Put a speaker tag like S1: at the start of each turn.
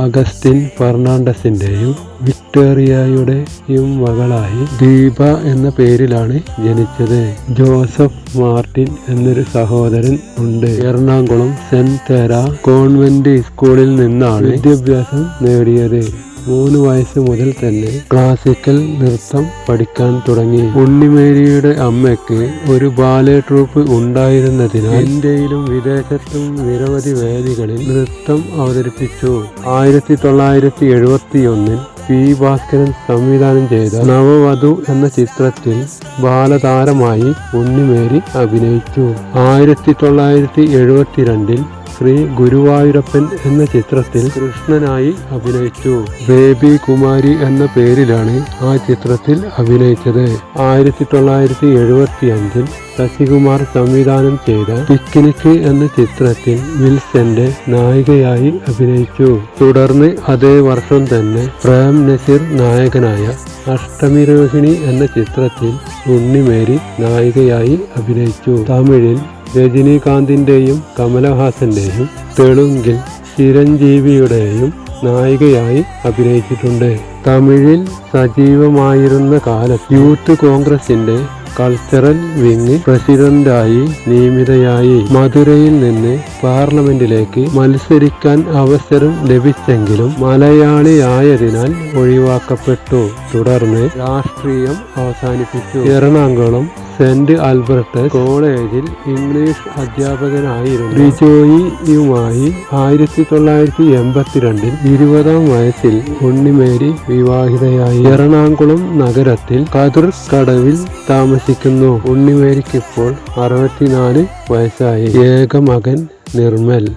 S1: Augustine ഫെർണാണ്ടസിന്റെയും വിക്ടോറിയയുടെയും മകളായി ദീപ എന്ന പേരിലാണ് ജനിച്ചത്. ജോസഫ് മാർട്ടിൻ എന്നൊരു സഹോദരൻ ഉണ്ട്. എറണാകുളം സെന്റ് തെര കോൺവെന്റ് സ്കൂളിൽ നിന്നാണ് വിദ്യാഭ്യാസം നേടിയത്. 3 വയസ്സ് മുതൽ തന്നെ ക്ലാസിക്കൽ നൃത്തം പഠിക്കാൻ തുടങ്ങി. ഉണ്ണിമേരിയുടെ അമ്മയ്ക്ക് ഒരു ബാലെ ട്രൂപ്പ് ഉണ്ടായിരുന്നതിനാൽ ഇന്ത്യയിലും വിദേശത്തും നിരവധി വേദികളിൽ നൃത്തം അവതരിപ്പിച്ചു. 1971 പി. ഭാസ്കരൻ സംവിധാനം ചെയ്ത നവവധു എന്ന ചിത്രത്തിൽ ബാലതാരമായി ഉണ്ണിമേരി അഭിനയിച്ചു. 1972 ശ്രീ ഗുരുവായൂരപ്പൻ എന്ന ചിത്രത്തിൽ കൃഷ്ണനായി അഭിനയിച്ചു. ബേബി കുമാരി എന്ന പേരിലാണ് ആ ചിത്രത്തിൽ അഭിനയിച്ചത്. 1975 ശശികുമാർ സംവിധാനം ചെയ്ത പിക്നിക് എന്ന ചിത്രത്തിൽ വിൽസന്റെ നായികയായി അഭിനയിച്ചു. തുടർന്ന് അതേ വർഷം തന്നെ പ്രേം നസീർ നായകനായ അഷ്ടമിരോഹിണി എന്ന ചിത്രത്തിൽ ഉണ്ണിമേരി നായികയായി അഭിനയിച്ചു. തമിഴിൽ രജനീകാന്തിന്റെയും കമലഹാസന്റെയും തെലുങ്കിൽ ചിരഞ്ജീവിയുടെയും നായികയായി അഭിനയിച്ചിട്ടുണ്ട്. തമിഴിൽ സജീവമായിരുന്ന കാലത്ത് യൂത്ത് കോൺഗ്രസിന്റെ കൾച്ചറൽ വിങ് പ്രസിഡന്റായി നിയമിതയായി. മധുരയിൽ നിന്ന് പാർലമെന്റിലേക്ക് മത്സരിക്കാൻ അവസരം ലഭിച്ചെങ്കിലും മലയാളിയായതിനാൽ ഒഴിവാക്കപ്പെട്ടു. തുടർന്ന് രാഷ്ട്രീയം അവസാനിപ്പിച്ചു. എറണാകുളം സെന്റ് ആൽബർട്ടസ് കോളേജിൽ ഇംഗ്ലീഷ് അധ്യാപകനായിരുന്നു. ബിജോയിയുമായി 1982 20-ാം വയസ്സിൽ ഉണ്ണിമേരി വിവാഹിതയായി. എറണാകുളം നഗരത്തിൽ കതിർക്കടവിൽ താമസിക്കുന്നു. ഉണ്ണിമേരിക്കിപ്പോൾ 64 വയസ്സായി. ഏക മകൻ നിർമ്മൽ.